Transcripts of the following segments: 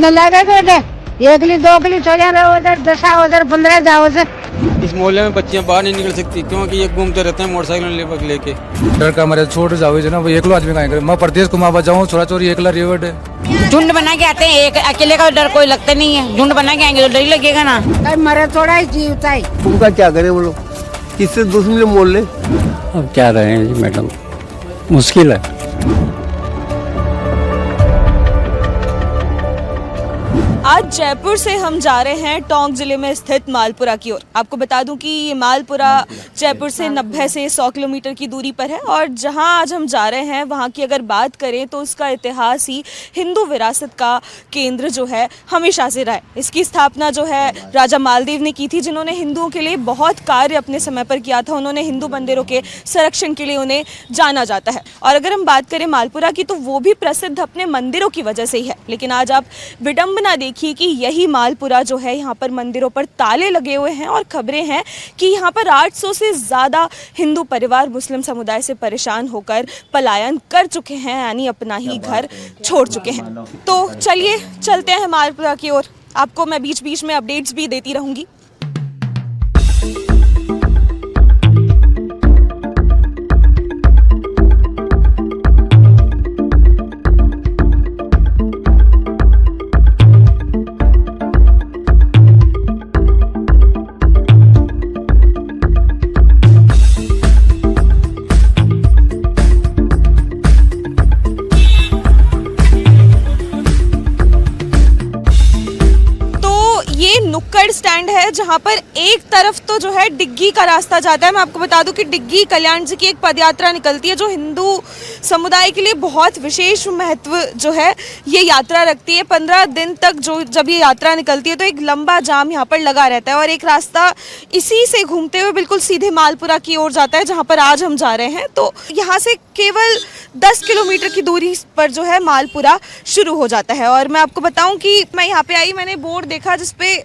न लगा बेटे, 1 गली 2 गली चले रहे, उधर 10 उधर 15 जाओ से। इस मोहल्ले में बच्चियां बाहर नहीं निकल सकती क्योंकि ये घूमते रहते हैं मोटरसाइकिल लेके। डर का हमारे छोड़ जाओ ना, वो एकलो आदमी कहाँ करे। मैं प्रदेश को माँ जाऊँ, छोरा चोरी एकला रिवर्ट है। झुंड बना के आते हैं, एक अकेले का डर कोई लगता नहीं है। झुंड बना के आएंगे तो डर ही लगेगा ना। मरे थोड़ा ही जीवता है। उनका क्या करे वो लोग, किससे दुश्मनी मोल ले। अब क्या रहे हैं मैडम, मुश्किल है। आज जयपुर से हम जा रहे हैं टोंक जिले में स्थित मालपुरा की ओर। आपको बता दूं कि ये मालपुरा जयपुर से 90 से 100 किलोमीटर की दूरी पर है और जहां आज हम जा रहे हैं वहां की अगर बात करें तो उसका इतिहास ही हिंदू विरासत का केंद्र जो है हमेशा से रहा है। इसकी स्थापना जो है राजा मालदेव ने की थी, जिन्होंने हिंदुओं के लिए बहुत कार्य अपने समय पर किया था। उन्होंने हिंदू मंदिरों के संरक्षण के लिए उन्हें जाना जाता है। और अगर हम बात करें मालपुरा की तो वो भी प्रसिद्ध अपने मंदिरों की वजह से ही है। लेकिन आज आप विडंबना देखिए कि यही मालपुरा जो है, यहाँ पर मंदिरों पर ताले लगे हुए हैं और खबरें हैं कि यहाँ पर 800 से ज़्यादा हिंदू परिवार मुस्लिम समुदाय से परेशान होकर पलायन कर चुके हैं, यानी अपना ही घर छोड़ चुके हैं। तो चलिए चलते हैं मालपुरा की ओर। आपको मैं बीच बीच में अपडेट्स भी देती रहूँगी। नुक्कड़ स्टैंड है जहां पर एक तरफ तो जो है डिग्गी का रास्ता जाता है। मैं आपको बता दूं कि डिग्गी कल्याण जी की एक पदयात्रा निकलती है जो हिंदू समुदाय के लिए बहुत विशेष महत्व जो है ये यात्रा रखती है। 15 दिन तक जब ये यात्रा निकलती है तो एक लंबा जाम यहाँ पर लगा रहता है और एक रास्ता इसी से घूमते हुए बिल्कुल सीधे मालपुरा की ओर जाता है जहाँ पर आज हम जा रहे हैं। तो यहाँ से केवल 10 किलोमीटर की दूरी पर जो है मालपुरा शुरू हो जाता है। और मैं आपको बताऊं कि मैं यहाँ पे आई, मैंने बोर्ड देखा जिसपे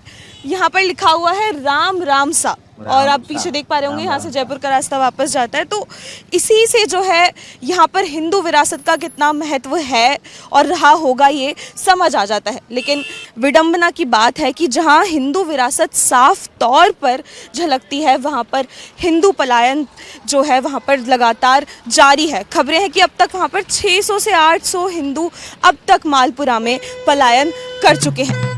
यहाँ पर लिखा हुआ है राम राम सा, और आप पीछे देख पा रहे होंगे यहाँ से जयपुर का रास्ता वापस जाता है। तो इसी से जो है यहाँ पर हिंदू विरासत का कितना महत्व है और रहा होगा ये समझ आ जाता है। लेकिन विडंबना की बात है कि जहाँ हिंदू विरासत साफ तौर पर झलकती है वहाँ पर हिंदू पलायन जो है वहाँ पर लगातार जारी है। खबरें हैं कि अब तक वहाँ पर 600 से 800 हिंदू अब तक मालपुरा में पलायन कर चुके हैं।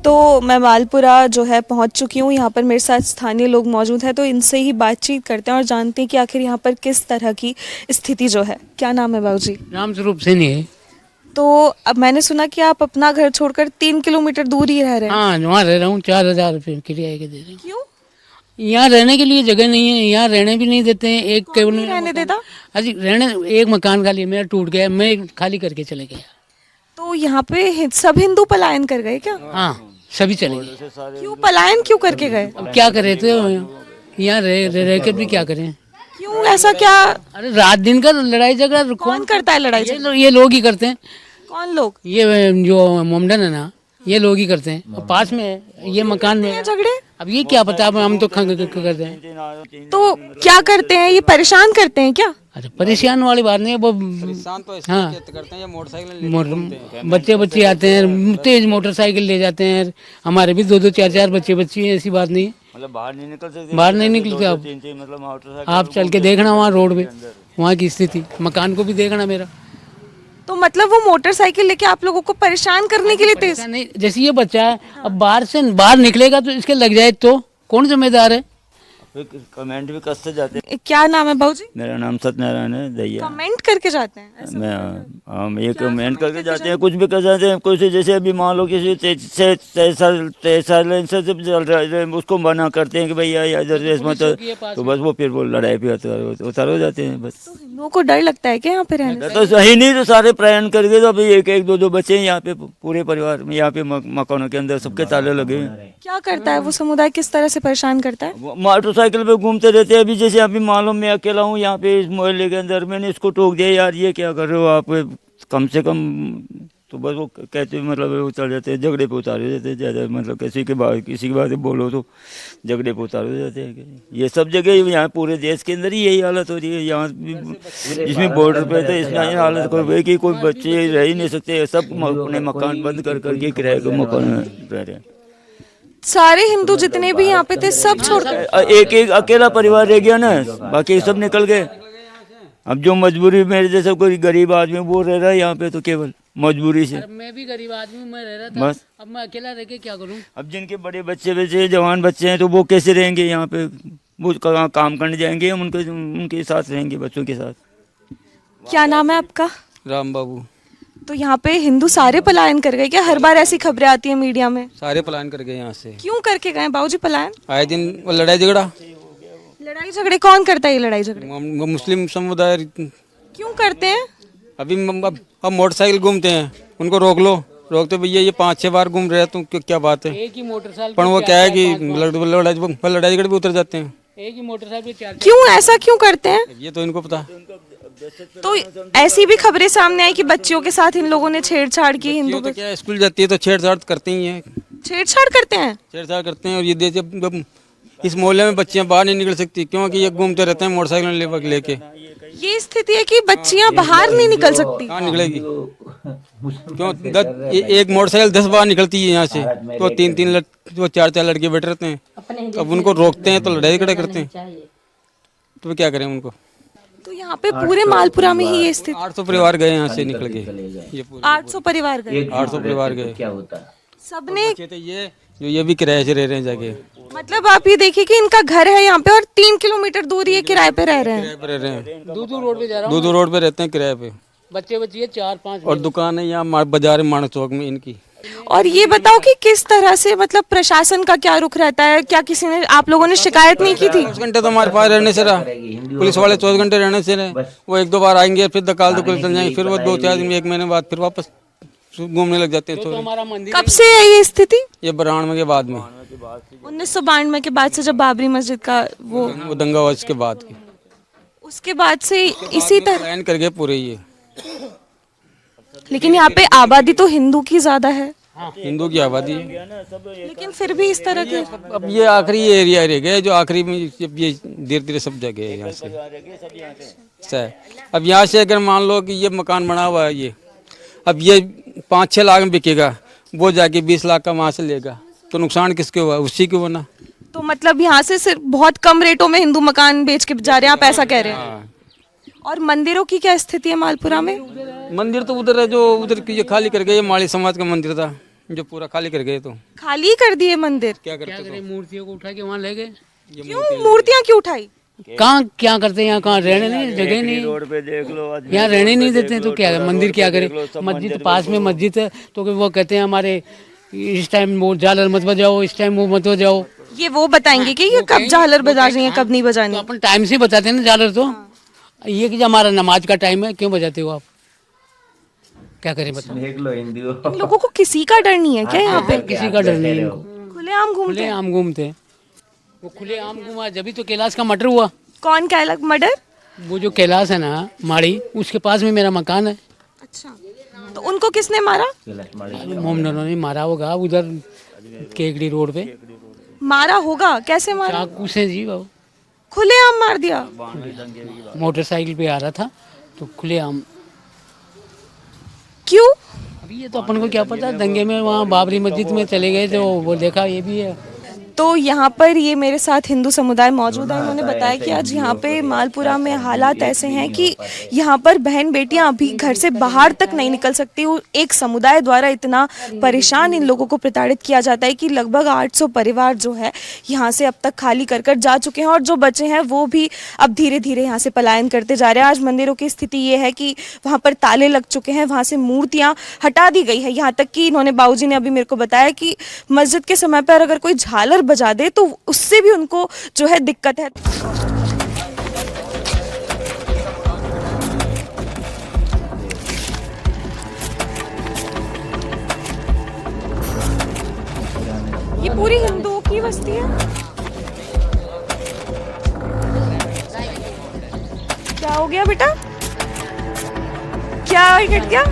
तो मैं मालपुरा जो है पहुंच चुकी हूँ। यहाँ पर मेरे साथ स्थानीय लोग मौजूद हैं, तो इनसे ही बातचीत करते हैं और जानते हैं कि आखिर यहाँ पर किस तरह की स्थिति जो है। क्या नाम है बाबूजी? राम स्वरूप सिंह है। तो अब मैंने सुना कि आप अपना घर छोड़कर 3 किलोमीटर दूर ही रह रहे हैं। हाँ, वहाँ रह रहा हूँ। 4,000 रुपये किराए के दे रहे हैं। क्यों? यहाँ रहने के लिए जगह नहीं है, यहाँ रहने भी नहीं देते हैं। एक केवल रहने देता? अजी रहने, एक मकान खाली मेरा टूट गया, मैं खाली करके चले गया। तो यहाँ पे सब हिंदू पलायन कर गए क्या? हाँ, सभी चले गए। क्यों पलायन क्यों करके गए? अब क्या करे, तो यहाँ रह कर भी क्या करें। क्यों ऐसा क्या? अरे रात दिन का लड़ाई झगड़ा कौन करता है लड़ाई झगड़ा? ये लोग ही करते हैं। कौन लोग? ये जो मोमडन है ना, ये लोग ही करते हैं। और पास में है ये मकान में झगड़े। अब ये क्या पता, हम तो करते हैं। तो क्या करते हैं ये? परेशान करते हैं क्या? अरे परेशान वाली बात नहीं है वो। परेशान तो हाँ, करते हैं ये मोटरसाइकिल बच्चे आते हैं, तेज मोटरसाइकिल ले जाते हैं। हमारे भी 2-2 4-4 बच्चे हैं, ऐसी बात नहीं है। मतलब बाहर नहीं निकलते आप। मतलब आप चल के देखना वहाँ रोड पे, वहाँ की स्थिति, मकान को भी देखना मेरा। तो मतलब वो मोटरसाइकिल लेके आप लोगों को परेशान करने के लिए तेज? नहीं, जैसे ये बच्चा है, अब बाहर निकलेगा तो इसके लग जाए तो कौन जिम्मेदार है? कमेंट भी कसते जाते हैं। क्या नाम है भाऊजी? मेरा नाम सत्यनारायण है दैया। कमेंट करके जाते हैं ऐसा? हम ये कमेंट करके जाते हैं, कुछ भी कर जाते हैं। कुछ जैसे अभी मान लो किसी 23 साल से चल रहा है, उसको मना करते हैं कि भैया इधर मत, तो बस वो फिर वो लड़ाई भी उतर हो जाते हैं। बस लोगों को डर लगता है क्या यहाँ पे रहने? तो सही नहीं, तो सारे प्रयाण करके तो अभी एक दो बच्चे हैं यहाँ पे, पूरे परिवार में यहाँ पे मकानों के अंदर सबके ताले लगे हैं। क्या करता है वो समुदाय, किस तरह से परेशान करता है? मोटरसाइकिल मोटरसाइकिल पे घूमते रहते हैं। अभी जैसे अभी मालूम मैं अकेला हूँ यहाँ पे इस मोहल्ले के अंदर, मैंने इसको टोक दिया, यार ये क्या कर रहे हो आप, कम से कम। तो बस वो कहते मतलब वो चल जाते हैं, झगड़े पे उतारे जाते हैं ज़्यादा, मतलब किसी के बात बोलो तो झगड़े पे उतारे जाते हैं। ये सब जगह यहाँ पूरे देश के अंदर ही यही हालत हो रही है। यहाँ जिसमें बॉर्डर पे थे इसमें ये हालत कर रही है कि कोई बच्चे रह ही नहीं सकते, सब अपने मकान बंद कर करके किराए के मकान में रह रहे हैं। सारे हिंदू जितने भी यहाँ पे थे सब छोड़कर एक अकेला परिवार रह गया ना, बाकी सब निकल गए। अब जो मजबूरी, मेरे जैसा कोई गरीब आदमी वो रह रहा है यहाँ पे, तो केवल मजबूरी से। मैं भी गरीब आदमी, मैं रह रहा था, बस अब मैं अकेला रह के क्या करूँ। अब जिनके बड़े बच्चे जवान बच्चे हैं तो वो कैसे रहेंगे यहाँ पे, वो कहाँ काम करने जाएंगे, हम उनके साथ रहेंगे, बच्चों के साथ। क्या नाम है आपका? राम बाबू। तो यहाँ पे हिंदू सारे पलायन कर गए क्या? हर बार ऐसी खबरें आती है मीडिया में। सारे पलायन कर गए यहाँ से। क्यों करके गए बाबूजी पलायन? आए दिन वो लड़ाई झगड़ा। लड़ाई झगड़े कौन करता है ये लड़ाई झगड़े? मुस्लिम समुदाय। क्यों करते हैं? अभी अब मोटरसाइकिल घूमते हैं, उनको रोक लो, रोकते भैया ये 5-6 बार घूम रहे हैं, तुम क्या बात है। एक ही मोटरसाइकिल पर वो क्या है कि लड़ाई झगड़े भी उतर जाते हैं। एक ही मोटरसाइकिल पे 4 क्यों ऐसा क्यों करते हैं? ये तो इनको पता। तो ऐसी भी खबरें सामने आई कि बच्चियों के साथ इन लोगों ने छेड़छाड़ की। हिंदू तो क्या स्कूल जाती है तो छेड़छाड़ करते ही हैं। छेड़छाड़ करते हैं? छेड़छाड़ करते हैं। और ये जब इस मोहल्ले में बच्चियां बाहर नहीं निकल सकती, क्योंकि ये घूमते रहते हैं मोटरसाइकिल लेके। ये स्थिति है कि बच्चियां बाहर नहीं निकल सकती। कहाँ निकलेगी? क्यों एक मोटरसाइकिल 10 बार निकलती है यहाँ से, तो 4-4 लड़के बैठे रहते हैं। अब उनको रोकते हैं तो लड़ाई झगड़े करते हैं, तो क्या करें उनको। तो यहाँ पे पूरे मालपुरा में ही ये स्थिति। 800 परिवार गए यहाँ से निकल गए, ये पूरे 800 परिवार गए। 800 परिवार गए। सबने ये भी किराए से रह रहे हैं जाके। मतलब आप ये देखिए कि इनका घर है यहाँ पे और 3 किलोमीटर दूर ये किराए पे रह रहे हैं। किराए पे रह रहे हैं, दूर रोड पे जा रहा हूँ। दूर रोड पे रहते हैं किराए पे। बच्चे 4-5 और दुकान है यहाँ बाजार मानक चौक में इनकी। और ये बताओ कि किस तरह से, मतलब प्रशासन का क्या रुख रहता है? क्या किसी ने, आप लोगों ने शिकायत नहीं की थी? 24 घंटे तो हमारे पास रहने से रहा, पुलिस वाले 24 घंटे रहने से रहे। वो 1-2 बार आएंगे, फिर दकाल चल जाएंगे, फिर वो 2-4 दिन 1 महीने बाद फिर वापस घूमने लग जाते हैं। तो हमारा मंदिर कब से है ये स्थिति? ये 92 के बाद में, 1992 के बाद से, जब बाबरी मस्जिद का वो दंगा हुआ, इसके बाद की, उसके बाद से इसी तरह। प्लान कर गए पूरे ये। लेकिन यहाँ पे आबादी तो हिंदू की ज्यादा है। हिंदू की आबादी है, लेकिन फिर भी इस तरह के। अब ये आखिरी एरिया रह गया जो आखिरी में, ये धीरे-धीरे सब जगह है यहाँ से। अब यहाँ से अगर मान लो कि ये मकान बना हुआ है, ये अब ये 5-6 लाख में बिकेगा, वो जाके 20 लाख का वहाँ से लेगा, तो नुकसान किसके हुआ? उसी को होना। तो मतलब यहाँ से सिर्फ बहुत कम रेटों में हिंदू मकान बेच के जा रहे हैं, आप ऐसा कह रहे हैं? और मंदिरों की क्या स्थिति है मालपुरा में? मंदिर तो उधर है, जो उधर ये खाली कर गए, ये माली समाज का मंदिर था जो पूरा खाली कर गए। तो खाली कर दिए मंदिर? क्या करते? मूर्तियों को उठा के वहाँ ले गए। क्यों मूर्तियाँ क्यों उठाई? कहाँ क्या करते हैं यहाँ? कहाँ रहने नहीं, जगह नहीं, रोड पे देख लो, यहाँ रहने नहीं देते हैं, तो क्या मंदिर क्या करे? मस्जिद पास में मस्जिद है, तो वो कहते हैं हमारे इस टाइम वो झालर मत बजाओ, इस टाइम वो मत बजाओ। ये वो बताएंगे कि ये कब झालर बजानी है, कब नहीं बजानी? तो अपन टाइम से बताते हैं ना झालर। तो ये कि हमारा नमाज का टाइम है, क्यों बजाते हो आप? क्या करें बताओ? इन लोगों को किसी का डर नहीं है क्या यहाँ पे? किसी का डर नहीं है इनको, खुलेआम घूमते खुले हैं। आम घूमते हैं। वो खुले आम घूमा, जब तो कैलाश का मर्डर हुआ। कौन का अलग मर्डर? वो जो कैलाश है ना माड़ी, उसके पास में मेरा मकान है। अच्छा, तो उनको किसने मारा? मोमडनों ने मारा होगा उधर केकड़ी रोड पे। मारा होगा, कैसे मारा? चाकू से जी बाबू, खुलेआम मार दिया। मोटरसाइकिल पे आ रहा था तो खुलेआम। क्यों? अभी ये तो अपन को क्या पता, दंगे में वहाँ बाबरी मस्जिद में चले गए तो वो देखा, ये भी है। तो यहाँ पर ये मेरे साथ हिंदू समुदाय मौजूद है। उन्होंने बताया कि आज यहाँ पे मालपुरा में हालात ऐसे हैं कि यहाँ पर बहन बेटियाँ अभी घर से बाहर तक नहीं निकल सकती। एक समुदाय द्वारा इतना परेशान इन लोगों को प्रताड़ित किया जाता है कि लगभग 800 परिवार जो है यहाँ से अब तक खाली कर कर जा चुके हैं, और जो बचे हैं वो भी अब धीरे धीरे यहाँ से पलायन करते जा रहे हैं। आज मंदिरों की स्थिति ये है कि वहाँ पर ताले लग चुके हैं, वहाँ से मूर्तियाँ हटा दी गई है। यहाँ तक कि इन्होंने, बाबूजी ने अभी मेरे को बताया कि मस्जिद के समय पर अगर कोई झालर बजा दे तो उससे भी उनको जो है दिक्कत है। ये पूरी हिंदुओं की बस्ती है। हो गया बेटा? क्या कट गया?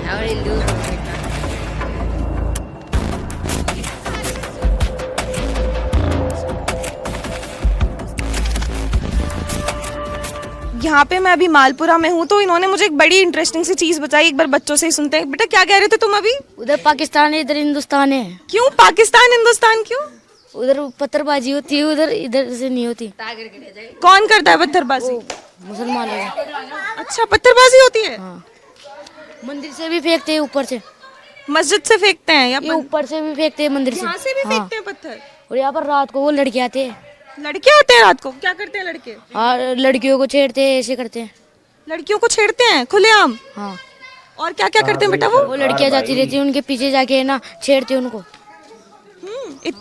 यहाँ पे मैं अभी मालपुरा में हूँ, तो इन्होंने मुझे एक बड़ी इंटरेस्टिंग सी चीज बताई। एक बार बच्चों से ही सुनते हैं। बेटा क्या कह रहे थे तुम अभी? उधर पाकिस्तान है, इधर हिंदुस्तान है। क्यों पाकिस्तान हिंदुस्तान क्यों? उधर पत्थरबाजी होती है, उधर इधर से नहीं होती। कौन करता है पत्थरबाजी? मुसलमान लोग। अच्छा, पत्थरबाजी होती है। हाँ, मंदिर से भी फेंकते हैं, ऊपर से मस्जिद से फेंकते हैं या ये ऊपर से भी फेंकते हैं, मंदिर से। यहाँ से भी हाँ। फेंकते हैं पत्थर? और यहाँ पर रात को वो लड़के आते हैं। लड़के आते हैं रात को? क्या करते हैं लड़के? और लड़कियों को छेड़ते हैं, ऐसे करते हैं। लड़कियों को छेड़ते हैं खुलेआम? हाँ। और क्या क्या करते हैं बेटा वो लड़कियां जाती रहती है, उनके पीछे जाके ना छेड़ते हैं उनको।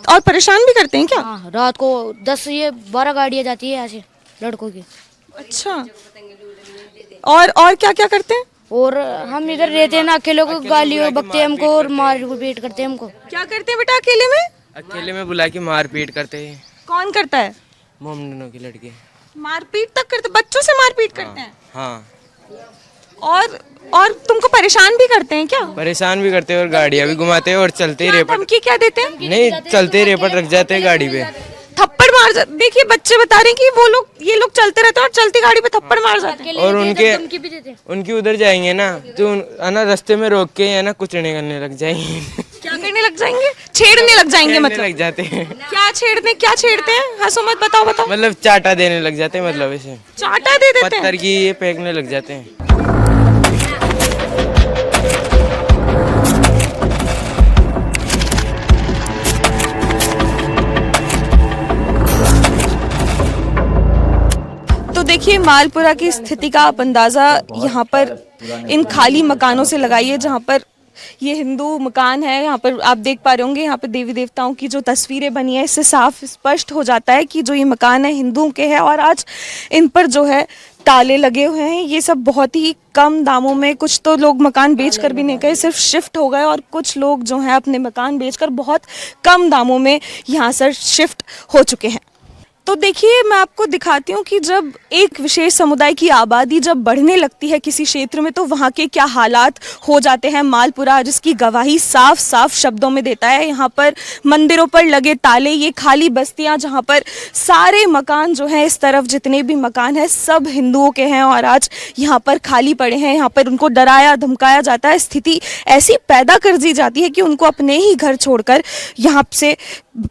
और परेशान भी करते हैं क्या? हाँ, रात को 10-12 गाड़ियाँ जाती है यहाँ से लड़कों की। अच्छा, और क्या क्या करते हैं? और हम इधर रहते हैं ना, अकेले को गाली बकते हैं हमको और मार पीट करते हैं हमको। क्या करते हैं बेटा अकेले में? अकेले में बुला के मारपीट करते हैं। कौन करता है? मोमडनों के लड़के मारपीट तक करते? बच्चों से मारपीट करते हैं? हाँ। और तुमको परेशान भी करते हैं क्या? परेशान भी करते हैं और गाड़ियाँ भी घुमाते हैं और चलते ही क्या रेपट। धमकी क्या देते हैं? नहीं, चलते ही रेपट रख जाते हैं गाड़ी पे। थप्पड़ मार जाते? देखिए बच्चे बता रहे हैं कि वो लोग, ये लोग चलते रहते हैं और चलती गाड़ी पे थप्पड़ मार जाते हैं। और उनकी उधर जाएंगे ना तो है ना, रास्ते में रोक के है ना कुचड़ने करने लग जाएंगे। क्या करने लग जाएंगे? छेड़ने लग जाएंगे मतलब? लग जाते हैं। क्या छेड़ते हैं? हंसो मत, बताओ। मतलब चाटा देने लग जाते हैं, मतलब ऐसे चाटा दे देते हैं? पत्थर की ये फेंकने लग जाते हैं। तो देखिए मालपुरा की स्थिति का आप अंदाजा यहाँ पर इन खाली मकानों से लगाइए, जहाँ पर ये हिंदू मकान है। यहाँ पर आप देख पा रहे होंगे, यहाँ पर देवी देवताओं की जो तस्वीरें बनी है, इससे साफ स्पष्ट हो जाता है कि जो ये मकान है हिंदुओं के हैं। और आज इन पर जो है ताले लगे हुए हैं। ये सब बहुत ही कम दामों में, कुछ तो लोग मकान बेचकर भी नहीं गए, सिर्फ शिफ्ट हो गए, और कुछ लोग जो हैं अपने मकान बेचकर बहुत कम दामों में यहाँ से शिफ्ट हो चुके हैं। तो देखिए मैं आपको दिखाती हूँ कि जब एक विशेष समुदाय की आबादी जब बढ़ने लगती है किसी क्षेत्र में, तो वहाँ के क्या हालात हो जाते हैं। मालपुरा जिसकी गवाही साफ साफ शब्दों में देता है। यहाँ पर मंदिरों पर लगे ताले, ये खाली बस्तियाँ जहाँ पर सारे मकान जो हैं, इस तरफ जितने भी मकान हैं सब हिंदुओं के हैं और आज यहाँ पर खाली पड़े हैं। यहाँ पर उनको डराया धमकाया जाता है, स्थिति ऐसी पैदा कर दी जाती है कि उनको अपने ही घर छोड़कर यहाँ से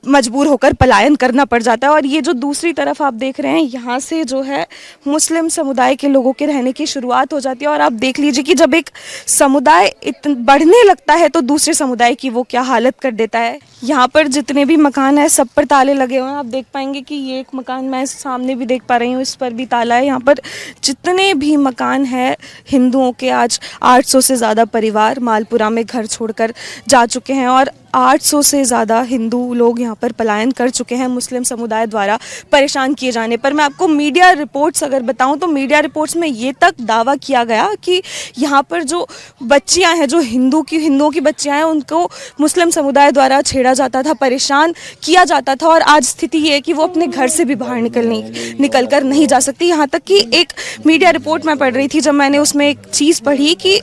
मजबूर होकर पलायन करना पड़ जाता है। और ये जो दूसरी तरफ आप देख रहे हैं, यहाँ से जो है मुस्लिम समुदाय के लोगों के रहने की शुरुआत हो जाती है। और आप देख लीजिए कि जब एक समुदाय बढ़ने लगता है तो दूसरे समुदाय की वो क्या हालत कर देता है। यहाँ पर जितने भी मकान है सब पर ताले लगे हुए हैं। आप देख पाएंगे कि ये एक मकान मैं सामने भी देख पा रही हूँ, इस पर भी ताला है। यहाँ पर जितने भी मकान है हिंदुओं के, आज 800 से ज़्यादा परिवार मालपुरा में घर छोड़कर जा चुके हैं और 800 से ज़्यादा हिंदू लोग यहाँ पर पलायन कर चुके हैं मुस्लिम समुदाय द्वारा परेशान किए जाने पर। मैं आपको मीडिया रिपोर्ट्स अगर बताऊं तो मीडिया रिपोर्ट्स में ये तक दावा किया गया कि यहाँ पर जो बच्चियाँ हैं, जो हिंदुओं की बच्चियाँ हैं, उनको मुस्लिम समुदाय द्वारा छेड़ा जाता था, परेशान किया जाता था। और आज स्थिति ये है कि वो अपने घर से भी बाहर निकल कर नहीं जा सकती। यहाँ तक कि एक मीडिया रिपोर्ट मैं पढ़ रही थी, जब मैंने उसमें एक चीज़ पढ़ी कि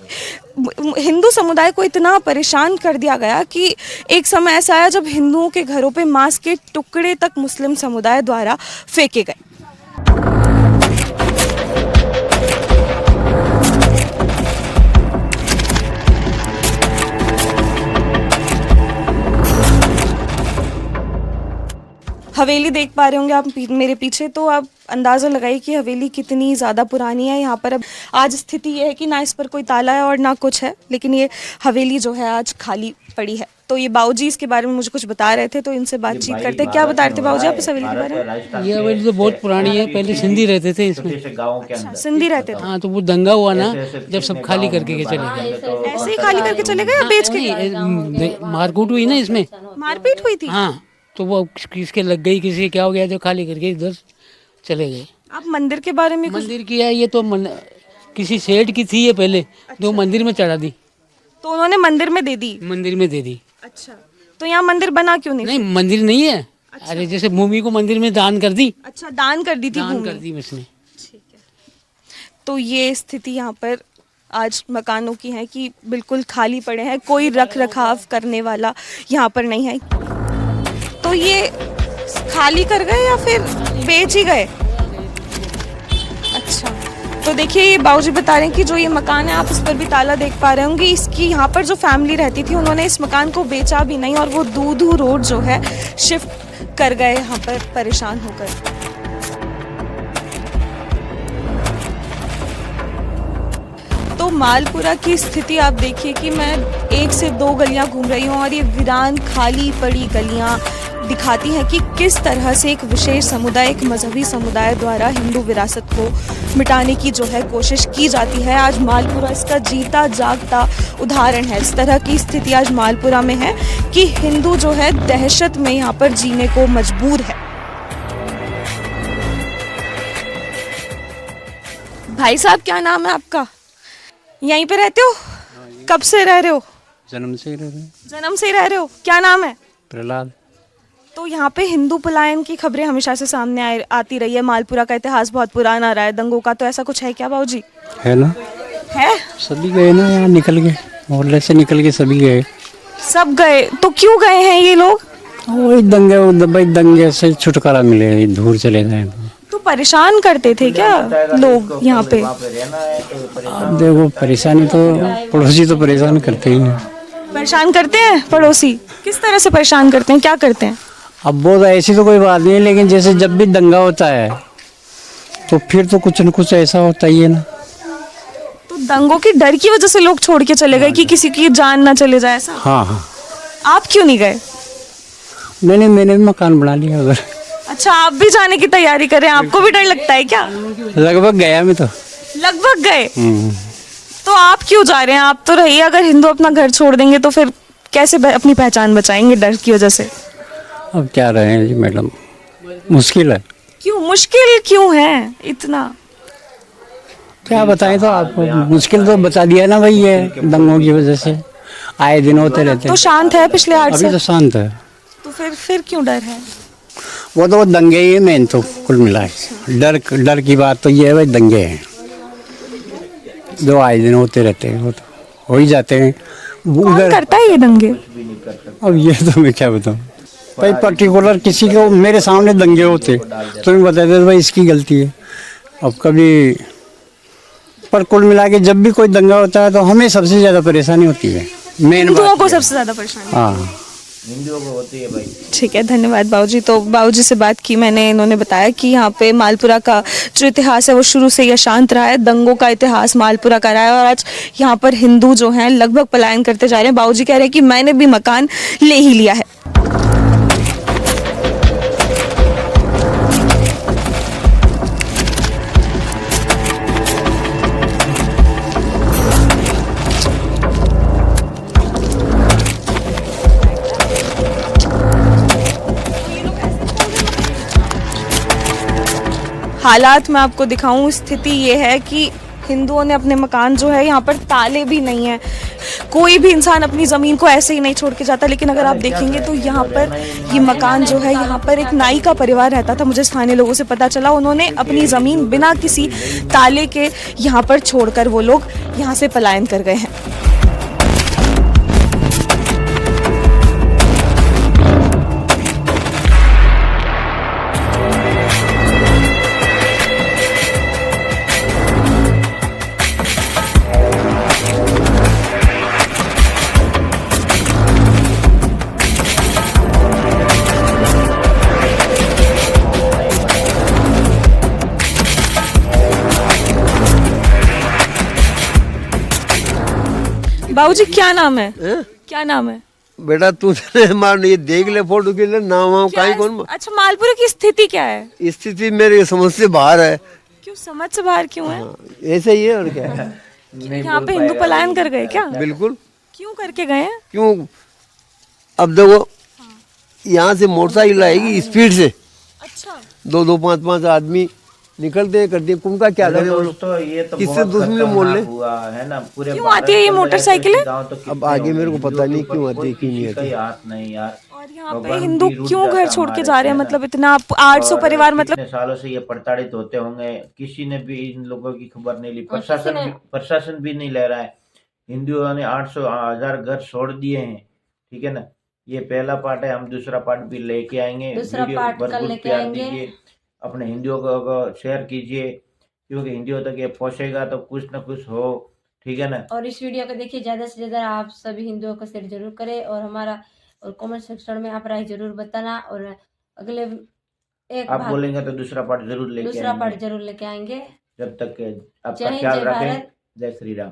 हिंदू समुदाय को इतना परेशान कर दिया गया कि एक समय ऐसा आया जब हिंदुओं के घरों पे मांस के टुकड़े तक मुस्लिम समुदाय द्वारा फेंके गए। हवेली देख पा रहे होंगे आप मेरे पीछे, तो आप अंदाज़ा लगाइए कि हवेली कितनी ज़्यादा पुरानी है। यहाँ पर अब आज स्थिति ये है कि ना इस पर कोई ताला है और ना कुछ है, लेकिन ये हवेली जो है आज खाली पड़ी है। तो ये बाबूजी इसके बारे में मुझे कुछ बता रहे थे, तो इनसे बातचीत करते। क्या बता रहे थे बाबूजी आप इस हवेली के बारे में? ये हवेली तो बहुत पुरानी है, पहले सिंधी रहते थे इसमें। सिंधी रहते थे? हाँ, तो वो दंगा हुआ ना जब सब खाली करके चले गए। ऐसे ही खाली करके चले गए या बेच के? मारकूट हुई ना इसमें, मारपीट हुई थी? हाँ, तो वो किसके लग गई, किसी क्या हो गया जो खाली करके इधर चले गए। आप मंदिर के बारे में? मंदिर की है ये तो किसी सेठ की थी ये पहले, जो मंदिर में चढ़ा दी, तो उन्होंने मंदिर में दे दी? मंदिर में दे दी। अच्छा, तो यहाँ मंदिर बना क्यों नहीं? नहीं, मंदिर नहीं है। अच्छा। अरे जैसे भूमि को मंदिर में दान कर दी। अच्छा, दान कर दी थी? दान कर दी उसने। तो ये स्थिति यहाँ पर आज मकानों की है कि बिल्कुल खाली पड़े हैं, कोई रख रखाव करने वाला यहाँ पर नहीं है। तो ये खाली कर गए या फिर बेच ही गए? अच्छा, तो देखिए ये बाबूजी बता रहे हैं कि जो ये मकान है, आप इस पर भी ताला देख पा रहे होंगे, इसकी यहाँ पर जो फैमिली रहती थी उन्होंने इस मकान को बेचा भी नहीं और वो दूधू रोड जो है शिफ्ट कर गए यहाँ पर परेशान होकर। तो मालपुरा की स्थिति आप देखिए कि मैं 1 से 2 गलियां घूम रही हूँ और ये वीरान खाली पड़ी गलियां दिखाती हैं कि किस तरह से एक विशेष समुदाय, एक मजहबी समुदाय द्वारा हिंदू विरासत को मिटाने की जो है कोशिश की जाती है। आज मालपुरा इसका जीता जागता उदाहरण है। इस तरह की स्थिति आज मालपुरा में है कि हिंदू जो है दहशत में यहाँ पर जीने को मजबूर है। भाई साहब, क्या नाम है आपका? यहीं पे रहते हो? कब से रह रहे हो? जन्म से ही रह रहे हैं। जन्म से ही रह रहे हो। क्या नाम है? प्रहलाद। तो यहाँ पे हिंदू पलायन की खबरें हमेशा से सामने आती रही है। मालपुरा का इतिहास बहुत पुराना रहा है, दंगों का, तो ऐसा कुछ है क्या बाबूजी? है ना, है। सभी गए ना, यहाँ निकल गए, मोहल्ले से निकल के सभी गए। सब गए? तो क्यों गए हैं ये लोग? वही दंगे से छुटकारा मिले, दूर चले गए। तो परेशान करते थे क्या लोग यहाँ पे? अब देखो, परेशानी तो पड़ोसी तो परेशान करते ही हैं। परेशान करते हैं पड़ोसी? किस तरह से परेशान करते हैं, क्या करते हैं? अब वो ऐसी तो कोई बात नहीं है, लेकिन जैसे जब भी दंगा होता है तो फिर तो कुछ न कुछ ऐसा होता ही है ना। तो दंगों की डर की वजह से लोग छोड़ के चले गए कि किसी की जान ना चले जाए, ऐसा? हाँ हाँ। आप क्यों नहीं गए? मैंने भी मकान बना लिया उधर। अच्छा, आप भी जाने की तैयारी कर रहे हैं? आपको भी डर लगता है क्या? लगभग गया मैं तो। लगभग गए? तो आप क्यों जा रहे हैं? आप तो रहिए, अगर हिंदू अपना घर छोड़ देंगे तो फिर कैसे अपनी पहचान बचाएंगे डर की वजह से? अब क्या रहे हैं जी मैडम, मुश्किल है। क्यों मुश्किल क्यों है इतना? क्या बताएं, तो आपको मुश्किल तो बता दिया ना भाई, ये दंगों की वजह से आए दिन होते रहते। तो शांत है पिछले 8 साल? अभी तो शांत है। तो फिर क्यों डर है? वो तो दंगे ही है मेन, तो कुल मिला है। डर की बात तो ये है भाई, दंगे हैं जो आए दिन होते रहते हैं, वो तो हो ही जाते हैं। कौन करता है ये दंगे? अब ये तो मैं क्या बताऊँ भाई, पर्टिकुलर किसी को मेरे सामने दंगे होते तो मैं बता देता भाई इसकी गलती है। अब कभी पर कुल मिला के जब भी कोई दंगा होता है तो हमें सबसे ज़्यादा परेशानी होती है। मेन हिंदुओं को सबसे ज़्यादा परेशानी? हाँ, हिंदुओं को होती है भाई। ठीक है, धन्यवाद बाबूजी। तो बाबूजी से बात की मैंने, इन्होंने बताया कि यहाँ पे मालपुरा का जो इतिहास है वो शुरू से ही अशांत रहा है। दंगों का इतिहास मालपुरा का रहा है और आज यहाँ पर हिंदू जो हैं लगभग पलायन करते जा रहे हैं। बाबूजी कह रहे हैं कि मैंने भी मकान ले ही लिया है। हालात मैं आपको दिखाऊं, स्थिति ये है कि हिंदुओं ने अपने मकान जो है यहाँ पर ताले भी नहीं है। कोई भी इंसान अपनी ज़मीन को ऐसे ही नहीं छोड़ के जाता। लेकिन अगर आप देखेंगे तो यहाँ पर ये मकान जो है, यहाँ पर एक नाई का परिवार रहता था। मुझे स्थानीय लोगों से पता चला, उन्होंने अपनी ज़मीन बिना किसी ताले के यहाँ पर छोड़कर वो लोग यहाँ से पलायन कर गए हैं। बाबूजी क्या नाम है? क्या नाम है बेटा? तू मान ये देख ले फोटो के लिए नाम वाम काई कौन। अच्छा, मालपुरा की स्थिति क्या है? स्थिति मेरे समझ से बाहर है। क्यों समझ से बाहर क्यों है? ऐसे ही है और क्या है। यहाँ पे हिंदू पलायन कर गए क्या? बिल्कुल। क्यों करके गए हैं? क्यों, अब देखो यहाँ से मोटरसाइकिल आएगी स्पीड से। अच्छा। 2-2, 5-5 आदमी निकलते करते, उनका क्या करें वो लोग? किससे दुश्मनी मोल ले है ना पूरे। क्यों आती है ये मोटरसाइकिल? अब आगे मेरे को पता नहीं क्यों आती है, क्यों नहीं आती। नहीं यार। और यहाँ पे हिंदू क्यों घर छोड़ के जा रहे हैं, मतलब इतना 800 परिवार, मतलब कितने सालों से ये प्रताड़ित होते होंगे, किसी ने भी इन लोगों की खबर नहीं ली, प्रशासन भी नहीं ले रहा है। हिंदुओं ने 800,000 घर छोड़ दिए हैं, ठीक है ना। ये पहला पार्ट है, हम दूसरा पार्ट भी लेके आएंगे, भरपूर प्यार दीजिए, अपने हिंदुओं को शेयर कीजिए, क्योंकि हिंदुओं तक ये पहुंचेगा तो कुछ ना कुछ हो, ठीक है ना। और इस वीडियो को देखिए ज़्यादा से ज़्यादा आप सभी हिंदुओं को शेयर जरूर करें, और हमारा और कमेंट सेक्शन में आप राय जरूर बताना, और अगले एक आप बोलेंगे तो दूसरा पार्ट जरूर लेके लेके आएंगे। जब तक आपका ख्याल रखें। जय श्री राम।